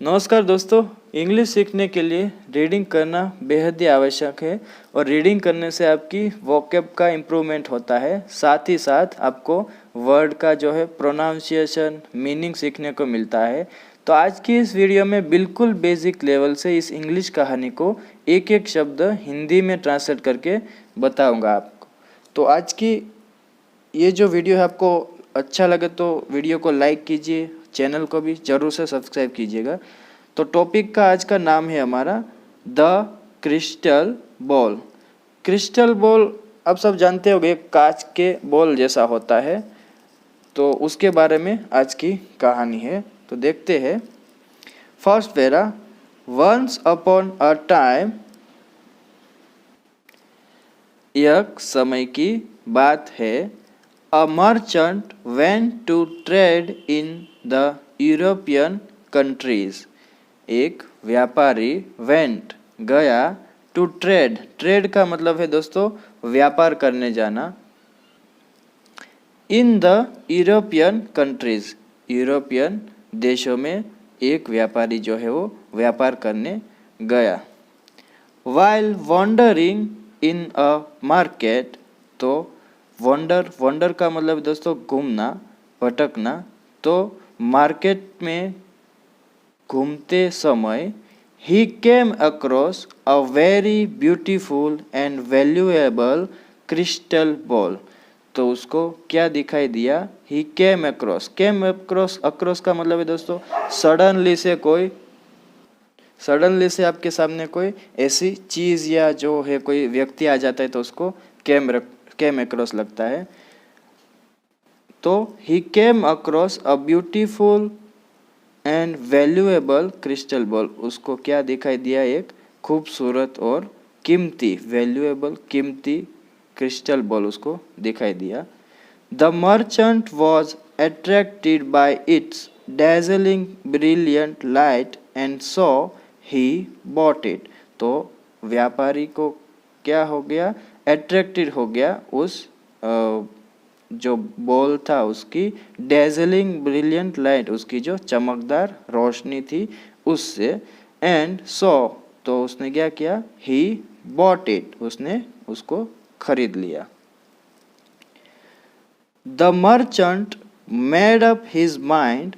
नमस्कार दोस्तों, इंग्लिश सीखने के लिए रीडिंग करना बेहद ही आवश्यक है और रीडिंग करने से आपकी वोकैब का इम्प्रूवमेंट होता है। साथ ही साथ आपको वर्ड का जो है प्रोनाउंसिएशन, मीनिंग सीखने को मिलता है। तो आज की इस वीडियो में बिल्कुल बेसिक लेवल से इस इंग्लिश कहानी को एक एक शब्द हिंदी में ट्रांसलेट करके बताऊँगा आपको। तो आज की ये जो वीडियो है आपको अच्छा लगे तो वीडियो को लाइक कीजिए, चैनल को भी ज़रूर से सब्सक्राइब कीजिएगा। तो टॉपिक का आज का नाम है हमारा the crystal ball. Crystal ball आप सब जानते होंगे, कांच के बॉल जैसा होता है। तो उसके बारे में आज की कहानी है, तो देखते हैं। First para, once upon a time, एक समय की बात है, a merchant went to trade in the European countries. एक व्यापारी went गया, to trade, trade का मतलब है दोस्तों व्यापार करने जाना। in the European countries, European देशों में एक व्यापारी जो है वो व्यापार करने गया। while wandering in a market, तो वंडर का मतलब दोस्तों घूमना, भटकना। तो मार्केट में घूमते समय ही came across a very beautiful and valuable crystal ball. तो उसको क्या दिखाई दिया? ही केम अक्रॉस, अक्रॉस का मतलब है दोस्तों सडनली से आपके सामने कोई ऐसी चीज़ या जो है कोई व्यक्ति आ जाता है तो उसको केम अक्रॉस लगता है। तो he came across a beautiful and valuable crystal ball. उसको क्या दिखाई दिया? एक खूबसूरत और कीमती, वैल्यूएबल कीमती क्रिस्टल बॉल उसको दिखाई दिया। The merchant was attracted by it's dazzling brilliant light and so he bought it। तो व्यापारी को क्या हो गया? अट्रैक्टेड हो गया उस जो बॉल था उसकी डेजलिंग ब्रिलियंट लाइट, उसकी जो चमकदार रोशनी थी उससे। एंड सो, तो उसने क्या किया? ही बॉट इट, उसने उसको खरीद लिया। The merchant made up his mind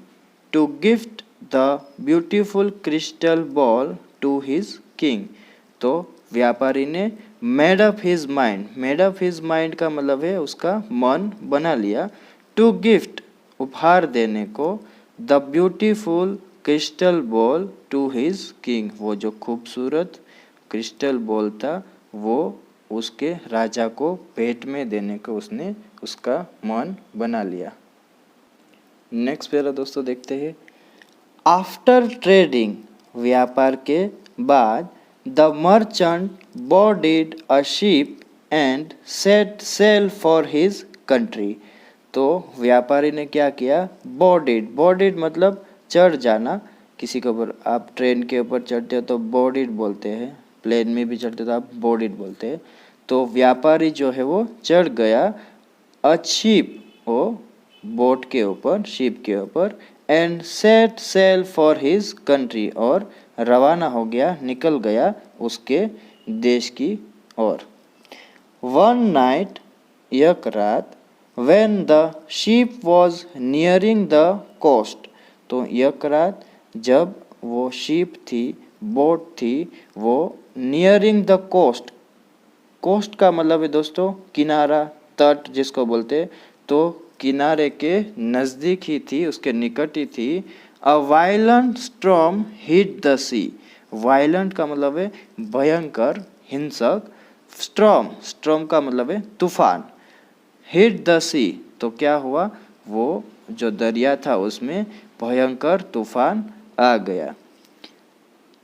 to gift the beautiful crystal ball to his king. तो व्यापारी ने मेड अप हिज माइंड का मतलब है उसका मन बना लिया। टू गिफ्ट, उपहार देने को, the beautiful crystal ball to his king, वो जो खूबसूरत क्रिस्टल बॉल था वो उसके राजा को भेंट में देने को उसने उसका मन बना लिया। नेक्स्ट पैरा दोस्तों देखते हैं। आफ्टर ट्रेडिंग, व्यापार के बाद, the merchant boarded a ship and set sail for his country. तो व्यापारी ने क्या किया? बोर्डेड मतलब चढ़ जाना। किसी के ऊपर आप ट्रेन के ऊपर चढ़ते हो तो बोर्डेड बोलते हैं, प्लेन में भी चढ़ते हो तो आप बोर्डेड बोलते हैं। तो व्यापारी जो है वो चढ़ गया अ शिप, वो बोट के ऊपर, शिप के ऊपर। And set sail for his country, और रवाना हो गया, निकल गया उसके देश की ओर। वन नाइट, एक रात, when the ship was nearing the coast. तो एक रात जब वो शिप थी, बोट थी, वो नियरिंग द कोस्ट, कोस्ट का मतलब है दोस्तों किनारा, तट जिसको बोलते हैं। तो किनारे के नज़दीक ही थी, उसके निकट ही थी। A violent storm hit the sea, violent का मतलब है भयंकर, हिंसक। स्टॉर्म का मतलब है तूफान। हिट द सी, तो क्या हुआ? वो जो दरिया था उसमें भयंकर तूफान आ गया।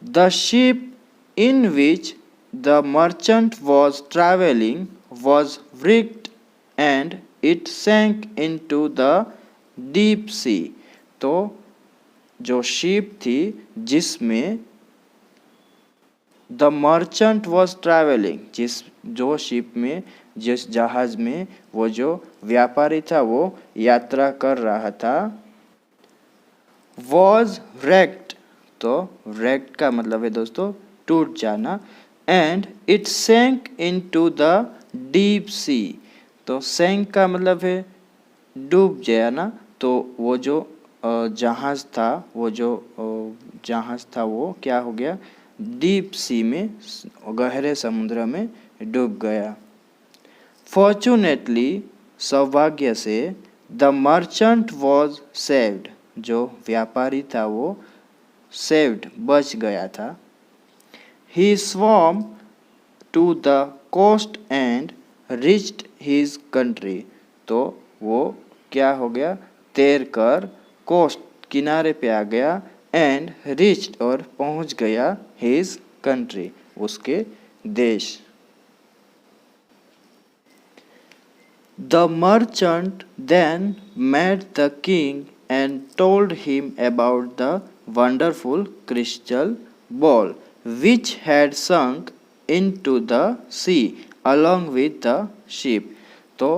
The ship in which the merchant was travelling was wrecked and it sank into the deep sea. तो जो शिप थी जिसमें द मर्चेंट वॉज ट्रैवलिंग, जो शिप में, जिस जहाज में वो जो व्यापारी था वो यात्रा कर रहा था, वॉज wrecked, तो wrecked का मतलब है दोस्तों टूट जाना। And it sank into the deep sea, तो सैंक का मतलब है डूब गया ना, तो वो जो जहाज था, वो जो जहाज था वो क्या हो गया, डीप सी में, गहरे समुद्र में डूब गया। फॉर्चुनेटली, सौभाग्य से, द मर्चेंट वॉज सेव्ड, जो व्यापारी था वो सेव्ड, बच गया था। He swam to the coast and reached his country, तो वो क्या हो गया, तैर कर कोस्ट, किनारे पे आ गया, एंड रिच्ड, और पहुंच गया, हिज कंट्री, उसके देश। The merchant then met the king and told him about the wonderful crystal ball which had sunk into the sea along with the ship। तो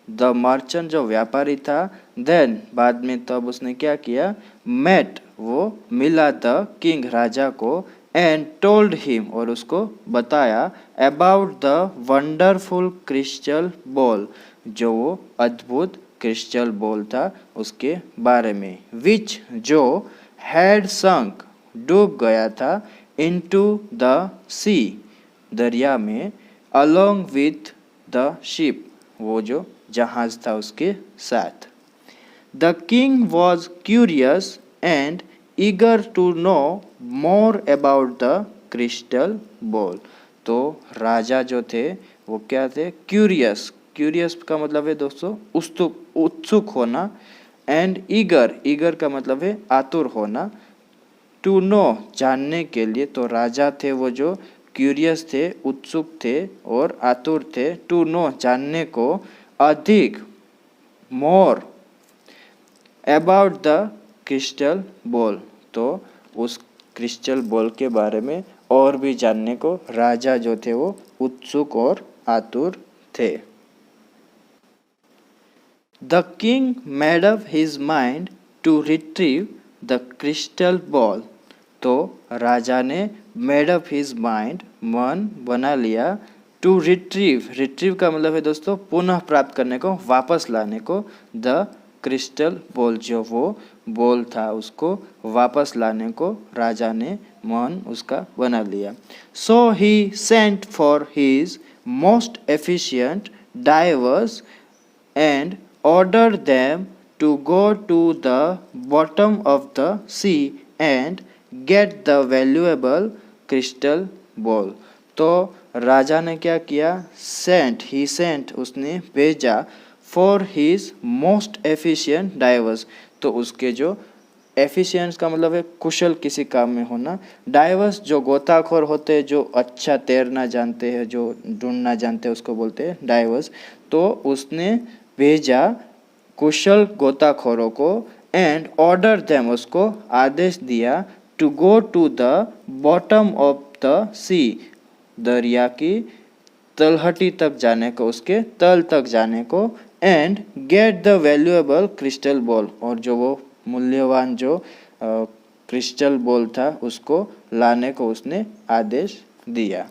द मर्चेंट जो व्यापारी था, देन बाद में तब उसने क्या किया, मेट वो मिला द किंग राजा को, एंड टोल्ड हिम और उसको बताया, about the wonderful crystal ball, जो वो अद्भुत क्रिस्टल बॉल था उसके बारे में, विच जो हैड संक डूब गया था, इनटू द सी दरिया में, अलोंग विथ द शिप वो जो जहाज था उसके साथ। The king was curious and eager to know more about the crystal ball, तो राजा जो थे वो क्या थे, क्यूरियस, क्यूरियस का मतलब है दोस्तों उत्सुक होना, एंड ईगर, ईगर का मतलब है आतुर होना, टू नो जानने के लिए, तो राजा थे वो जो क्यूरियस थे, उत्सुक थे और आतुर थे, टू नो जानने को, अधिक, मोर, अबाउट द क्रिस्टल बॉल, तो उस क्रिस्टल बॉल के बारे में और भी जानने को राजा जो थे वो उत्सुक और आतुर थे। The king made up his mind to retrieve the crystal ball, तो राजा ने मेड अप हिज माइंड, मन बना लिया, टू रिट्रीव, रिट्रीव का मतलब है दोस्तों पुनः प्राप्त करने को, वापस लाने को, द क्रिस्टल बॉल, जो वो बॉल था उसको वापस लाने को राजा ने मन उसका बना लिया। So he sent for his most efficient divers and ordered them to go to the bottom of the sea and get the valuable crystal ball। तो राजा ने क्या किया, सेंट, ही सेंट, उसने भेजा, for his most efficient diverse, तो उसके जो एफिशिएंट का मतलब है कुशल किसी काम में होना, डाइवर्स जो गोताखोर होते हैं, जो अच्छा तैरना जानते हैं, जो ढूंढना जानते हैं, उसको बोलते हैं डाइवर्स। तो उसने भेजा कुशल गोताखोरों को, एंड ऑर्डर देम, उसको आदेश दिया, to go to the bottom of the sea, दरिया की तलहटी तक जाने को, उसके तल तक जाने को, and get the valuable crystal ball, और जो वो मूल्यवान जो क्रिस्टल बॉल था उसको लाने को उसने आदेश दिया।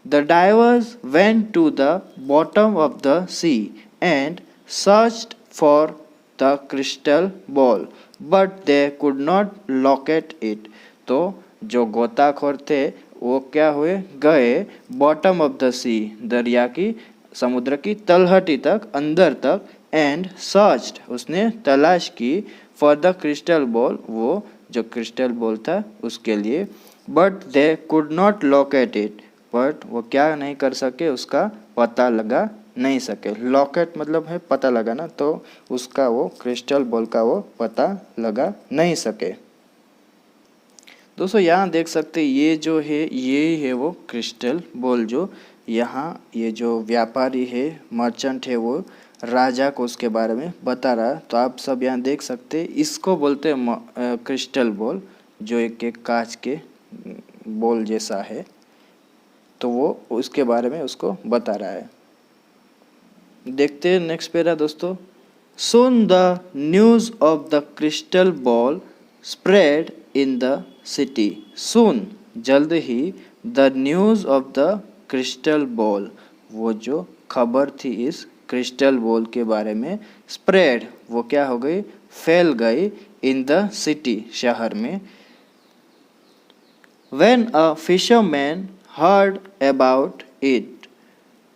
The divers went to the bottom of the sea and searched for the crystal ball but they could not locate it, तो जो गोताखोर थे वो क्या हुए, गए बॉटम ऑफ द सी, दरिया की, समुद्र की तलहटी तक, अंदर तक, एंड सर्च्ड, उसने तलाश की, फॉर द क्रिस्टल बॉल, वो जो क्रिस्टल बॉल था उसके लिए, but they could not locate it, but वो क्या नहीं कर सके, उसका पता लगा नहीं सके। लॉकेट मतलब है पता लगाना, तो उसका वो क्रिस्टल बॉल का वो पता लगा नहीं सके। दोस्तों यहाँ देख सकते ये जो है, ये है वो क्रिस्टल बॉल, जो यहाँ ये जो व्यापारी है, मर्चेंट है, वो राजा को उसके बारे में बता रहा। तो आप सब यहाँ देख सकते इसको बोलते हैं क्रिस्टल बॉल, जो एक कांच के बॉल जैसा है, तो वो उसके बारे में उसको बता रहा है। देखते हैं नेक्स्ट पैरा दोस्तों। Soon the news of the crystal ball spread in the city. Soon, जल्द ही, the news of the crystal ball, वो जो खबर थी इस क्रिस्टल बॉल के बारे में, spread, वो क्या हो गई, फैल गई, in the city, शहर में. When a fisherman heard about it,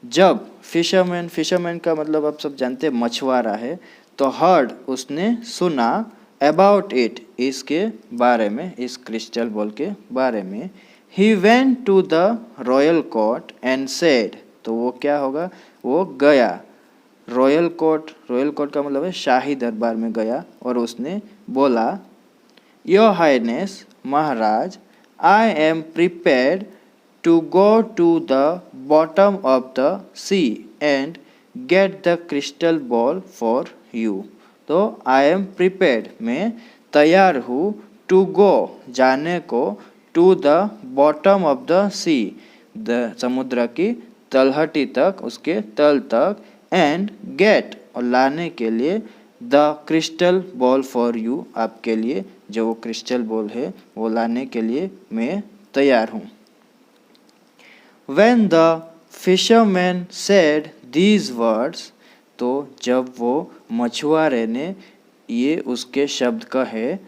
जब फिशरमैन का मतलब आप सब जानते हैं मछुआरा है, तो हर्ड उसने सुना, अबाउट इट इसके बारे में, इस क्रिस्टल बॉल के बारे में. He went to the royal court and said, तो वो क्या होगा, वो गया रॉयल कोर्ट का मतलब है शाही दरबार में गया, और उसने बोला, योर हाइनेस, महाराज, I am prepared to go to the bottom of the sea and get the crystal ball for you. तो I am prepared, मैं तैयार हूँ, to go, जाने को, to the bottom of the sea, the समुद्र की तलहटी तक, उसके तल तक, and get, और लाने के लिए, the crystal ball for you, आपके लिए जो वो क्रिस्टल बॉल है वो लाने के लिए मैं तैयार हूँ. When the fisherman said these words, तो जब वो मछुआरे ने ये उसके शब्द कहे,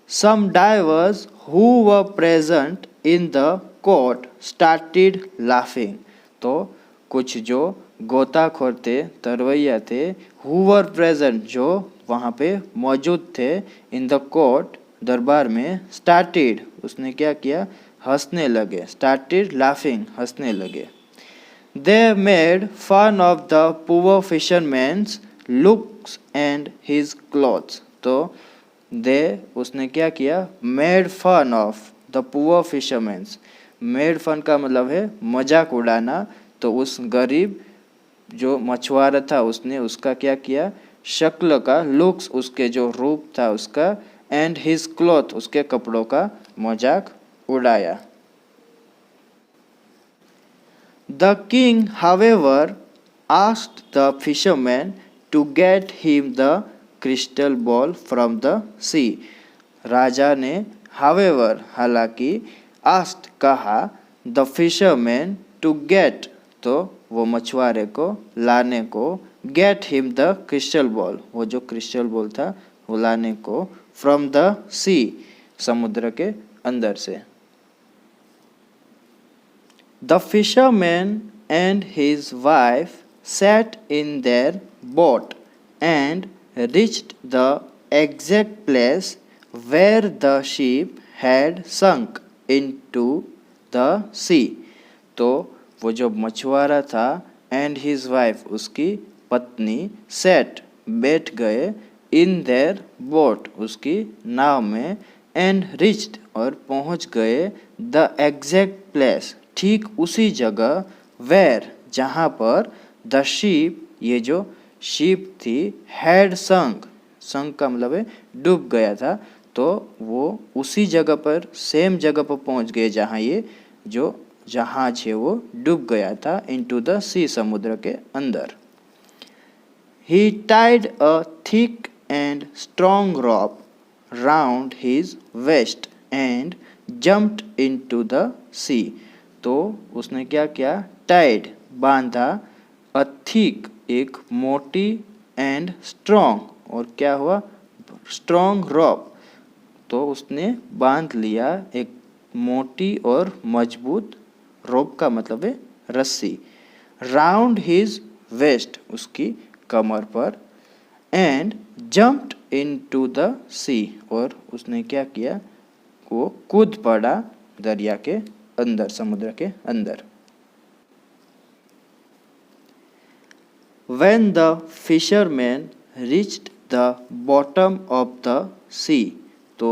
some divers who were present in the court started laughing, तो कुछ जो गोताखोर थे, तरवैया थे, who were present, जो वहाँ पे मौजूद थे, in the court, दरबार में, started, उसने क्या किया, हंसने लगे, started laughing, हंसने लगे. They made fun of the poor fisherman's looks and his clothes, तो they, उसने क्या किया, made fun of the poor fisherman's, made fun का मतलब है मजाक उड़ाना, तो उस गरीब जो मछुआरा था उसने उसका क्या किया, शक्ल का, लुक्स, उसके जो रूप था उसका, एंड हिज क्लॉथ, उसके कपड़ों का मजाक उड़ाया. The king, however, asked the fisherman to get him the crystal ball from the sea. राजा ने however, हालांकि, asked, कहा, the fisherman to get, तो वो मछुआरे को लाने को, get him the crystal ball, वो जो क्रिस्टल बॉल था वो लाने को, from the sea, समुद्र के अंदर से. The fisherman and his wife sat in their boat and reached the exact place where the ship had sunk into the sea. तो वो जो मछुआरा था, and his wife, उसकी पत्नी, sat, बैठ गए, in their boat, उसकी नाव में, and reached, और पहुंच गए, the exact place, ठीक उसी जगह, where, जहाँ पर, the ship, ये जो शिप थी, had sunk, sunk का मतलब है डूब गया था, तो वो उसी जगह पर, सेम जगह पर पहुंच गए जहाँ ये जो जहाज है वो डूब गया था, into the sea, समुद्र के अंदर. He tied a thick and strong rope round his waist and jumped into the sea. तो उसने क्या किया, टाइड, बांधा, अ थिक, एक मोटी, एंड स्ट्रॉन्ग, और क्या हुआ, स्ट्रॉन्ग रॉप, तो उसने बांध लिया एक मोटी और मजबूत, रोप का मतलब है रस्सी, राउंड हिज वेस्ट, उसकी कमर पर, एंड जम्प्ड इनटू द सी, और उसने क्या किया, वो कूद पड़ा दरिया के अंदर, समुद्र के अंदर. When the fisherman reached the bottom of the sea, तो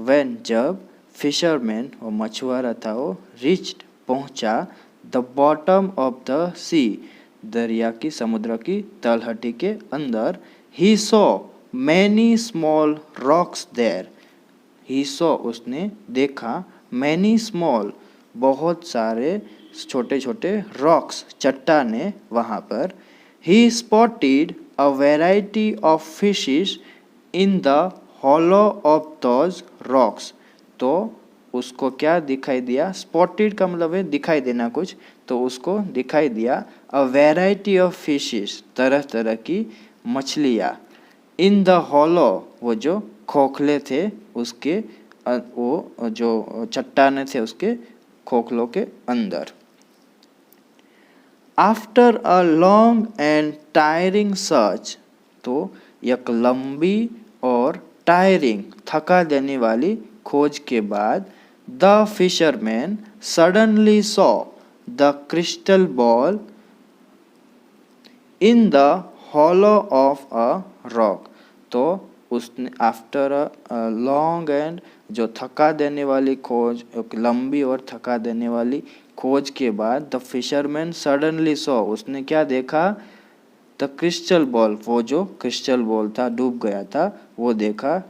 when, जब, fisherman, वो मछुआरा था, वो reached, पहुंचा, the bottom of the sea, दरिया की, समुद्र की तलहटी के अंदर, he saw many small rocks there. He saw, उसने देखा, many small, बहुत सारे छोटे छोटे रॉक्स, चट्टाने वहाँ पर. He spotted a variety of fishes in the hollow of those rocks, तो उसको क्या दिखाई दिया, स्पॉटेड का मतलब है दिखाई देना कुछ, तो उसको दिखाई दिया अ वैरायटी ऑफ फिशेस, तरह तरह की मछलियाँ, इन द हॉलो, वो जो खोखले थे उसके वो जो चट्टाने थे उसके खोखलों के अंदर। After a long and tiring search, तो एक लंबी और टायरिंग थका देने वाली खोज के बाद the fisherman suddenly saw the crystal ball in the hollow of a rock, तो उसने आफ्टर अ लॉन्ग एंड, जो थका देने वाली खोज, एक लंबी और थका देने वाली खोज के बाद द फिशरमैन सडनली सॉ, उसने क्या देखा, द क्रिस्टल बॉल, वो जो क्रिस्टल बॉल था डूब गया था वो देखा,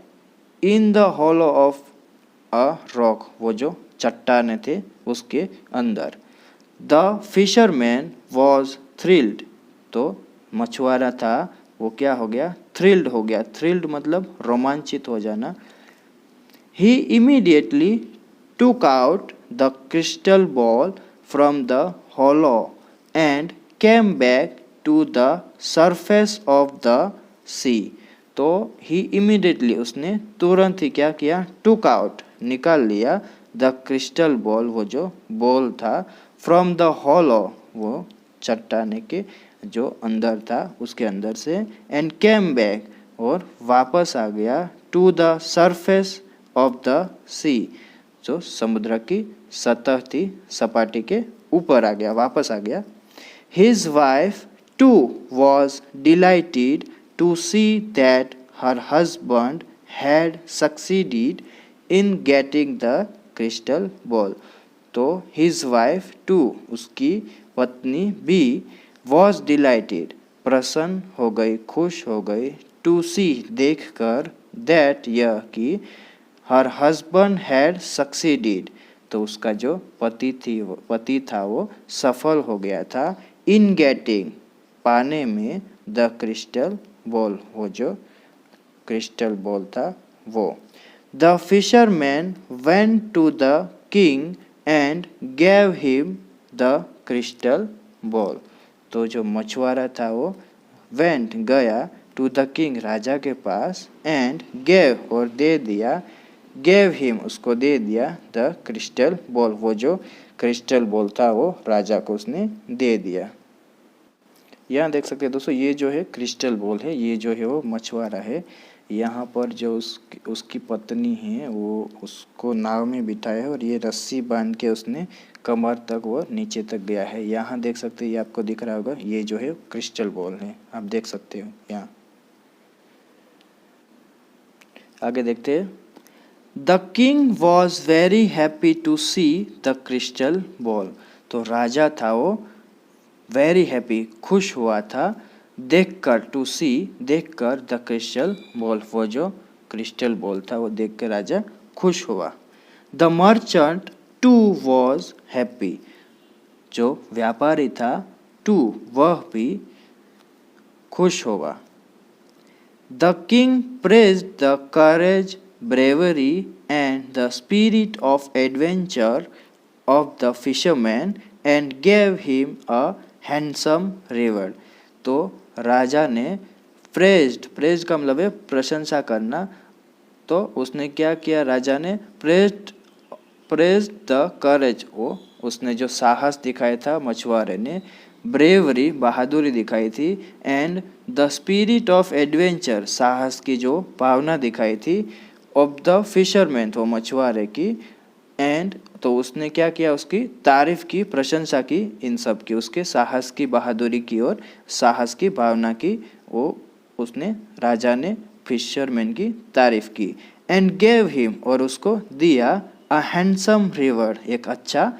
in the hollow of a rock, वो जो चट्टाने थे उसके अंदर। द फिशरमैन वॉज थ्रिल्ड, तो मछुआरा था वो क्या हो गया, थ्रिल्ड हो गया, थ्रिल्ड मतलब रोमांचित हो जाना। He immediately took out the crystal ball from the hollow and came back to the surface of the sea, तो ही इमीडिएटली, उसने तुरंत ही क्या किया, टुक आउट, निकाल लिया, द क्रिस्टल बॉल, वो जो बॉल था, फ्रॉम द हॉलो, वो चट्टाने के जो अंदर था उसके अंदर से, एंड केम बैक, और वापस आ गया, to the surface of the sea, जो समुद्र की सतह थी, सपाटी के ऊपर आ गया, वापस आ गया। His wife too was delighted to see that her husband had succeeded in getting the crystal ball, तो हिज वाइफ टू, उसकी पत्नी भी, वॉज डिलाइटेड, प्रसन्न हो गई, खुश हो गई, टू सी, देख कर, दैट, यह कि, हर हस्बैंड हैड सक्सीडेड, तो उसका जो पति था वो सफल हो गया था, इन गेटिंग, पाने में, द क्रिस्टल बॉल, वो जो क्रिस्टल बॉल था वो। The fisherman went to the king and gave him the crystal ball, तो जो मछुआरा था वो वेंट, गया, टू द किंग, राजा के पास, एंड गेव, और दे दिया, गेव हिम, उसको दे दिया, द क्रिस्टल बॉल, वो जो क्रिस्टल बॉल था वो राजा को उसने दे दिया। यहाँ देख सकते हैं दोस्तों, ये जो है क्रिस्टल बॉल है, ये जो है वो मछुआरा है, यहाँ पर जो उसकी पत्नी है वो उसको नाव में बिठाया है और ये रस्सी बांध के उसने कमर तक वो नीचे तक गया है। यहाँ देख सकते हैं, ये आपको दिख रहा होगा, ये जो है क्रिस्टल बॉल है, आप देख सकते हो यहाँ। आगे देखते हैं। The king was very happy to see the crystal ball, तो राजा था वो वेरी हैप्पी, खुश हुआ था, देखकर, टू सी, देखकर, द क्रिस्टल बॉल, वो जो क्रिस्टल बॉल था वो देख कर राजा खुश हुआ। The merchant too was happy, जो व्यापारी था, टू, वह भी खुश हुआ। The king praised the courage, bravery and the spirit of adventure of the fisherman and gave him a handsome reward, तो राजा ने प्रेज का मतलब है प्रशंसा करना, तो उसने क्या किया, राजा ने प्रेज द करेज, वो उसने जो साहस दिखाया था मछुआरे ने, ब्रेवरी, बहादुरी दिखाई थी, and the spirit of adventure, साहस की जो भावना दिखाई थी, ऑफ द फिशरमैन, तो मछुआरे की, एंड, तो उसने क्या किया, उसकी तारीफ की, प्रशंसा की, इन सब की, उसके साहस की, बहादुरी की और साहस की भावना की, वो उसने, राजा ने फिशरमैन की तारीफ की। एंड गेव हिम, और उसको दिया, अ हैंडसम रिवॉर्ड, एक अच्छा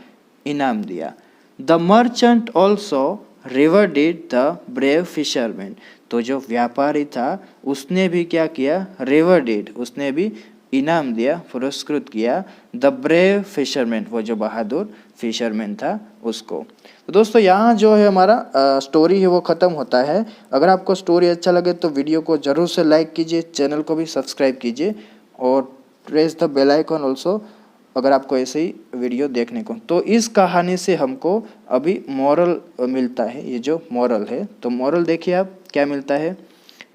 इनाम दिया। The merchant also rewarded the brave fisherman, तो जो व्यापारी था उसने भी क्या किया, रिवॉर्डेड, उसने भी इनाम दिया, पुरस्कृत किया द ब्रेव फिशरमैन, वो जो बहादुर फिशरमैन था उसको। तो दोस्तों यहाँ जो है हमारा स्टोरी है वो ख़त्म होता है। अगर आपको स्टोरी अच्छा लगे तो वीडियो को ज़रूर से लाइक कीजिए, चैनल को भी सब्सक्राइब कीजिए और press the bell icon also, अगर आपको ऐसे ही वीडियो देखने को। तो इस कहानी से हमको अभी मॉरल मिलता है, ये जो मॉरल है, तो मॉरल देखिए आप क्या मिलता है।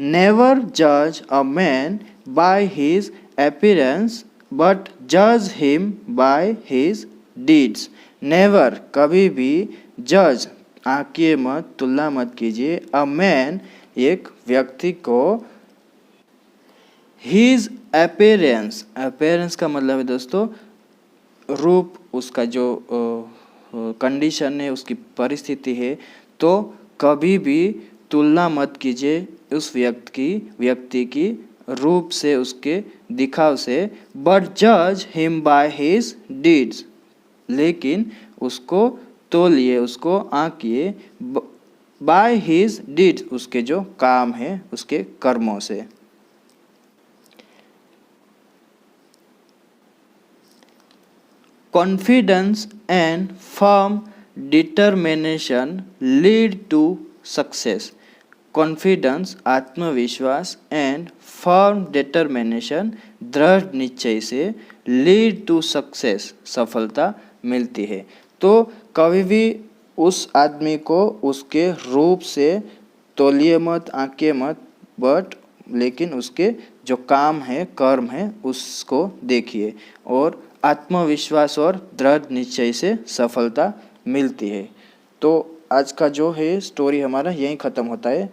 नेवर जज a man by his appearance but जज him by his deeds. Never, कभी भी, जज, आंकिए मत, तुलना मत कीजिए, अ मैन, एक व्यक्ति को, हिज अपीयरेंस, अपीयरेंस का मतलब है दोस्तों रूप, उसका जो कंडीशन है, उसकी परिस्थिति है, तो कभी भी तुलना मत कीजिए उस व्यक्ति की रूप से, उसके दिखाव से, बट जज हिम बाय हिज डीड्स, लेकिन उसको तोलिए, उसको आंकिए बाय हिज डीड्स, उसके जो काम है, उसके कर्मों से। Confidence and firm determination lead to success. Confidence, आत्मविश्वास, and firm determination, दृढ़ निश्चय से, lead to success, सफलता मिलती है। तो कभी भी उस आदमी को उसके रूप से तौलिए मत, आंकिए मत, बट लेकिन उसके जो काम है, कर्म है, उसको देखिए और आत्मविश्वास और दृढ़ निश्चय से सफलता मिलती है। तो आज का जो है स्टोरी हमारा यहीं ख़त्म होता है।